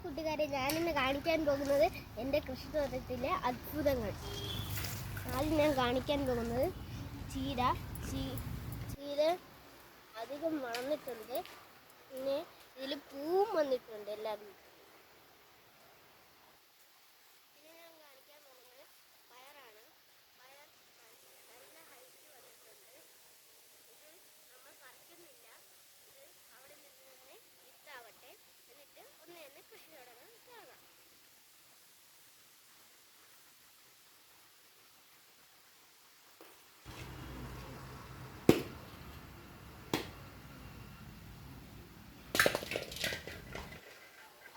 കൂട്ടുകാരെ, ഞാനിന്ന് കാണിക്കാൻ പോകുന്നത് എൻ്റെ കൃഷിത്തോട്ടത്തിലെ അത്ഭുതങ്ങൾ. ആദ്യം ഞാൻ കാണിക്കാൻ പോകുന്നത് ചീര അധികം വളർന്നിട്ടുണ്ട്. പിന്നെ ഇതിൽ പൂവും വന്നിട്ടുണ്ട് എല്ലാവരും. പിന്നെ ഞാൻ കാണിക്കാൻ പോകുന്നത് പയറാണ്. പയർ നല്ല ഹൈറ്റ് വന്നിട്ടുണ്ട്. ഇത് നമ്മൾ പറിക്കുന്നില്ല, ഇത് അവിടെ നിന്ന് തന്നെ വിത്താവട്ടെ, എന്നിട്ട് ഒന്ന് തന്നെ കൃഷി തുടങ്ങാൻ കാണാം.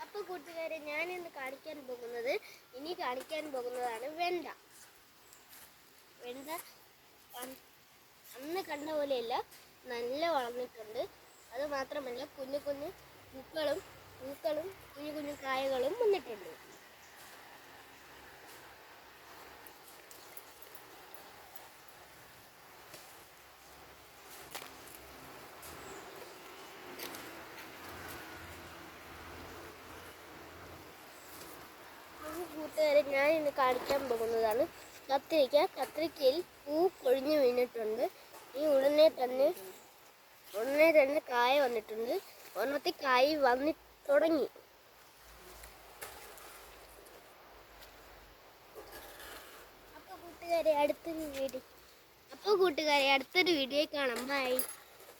അപ്പോൾ കൂട്ടുകാരെ, ഞാനിന്ന് കാണിക്കാൻ പോകുന്നതാണ് വെണ്ട. അന്ന് കണ്ട പോലെയല്ല, നല്ല വളർന്നിട്ടുണ്ട്. അത് മാത്രമല്ല, കുഞ്ഞു കുഞ്ഞു പൂക്കളും കുഞ്ഞു കുഞ്ഞു കായകളും വന്നിട്ടുണ്ട്. കൂട്ടുകാരെ, ഞാൻ ഇന്ന് കാണിക്കാൻ പോകുന്നതാണ് കത്തിരിക്ക. കത്തിരിക്കയിൽ പൂ കൊഴിഞ്ഞു വീണിട്ടുണ്ട്. ഈ ഉടനെ തന്നെ കായ വന്നിട്ടുണ്ട്. ഒന്നത്തെ കായ വന്നി തുടങ്ങി. അപ്പോൾ കൂട്ടുകാരെ, അടുത്തൊരു വീഡിയോ കാണാം. ബൈ.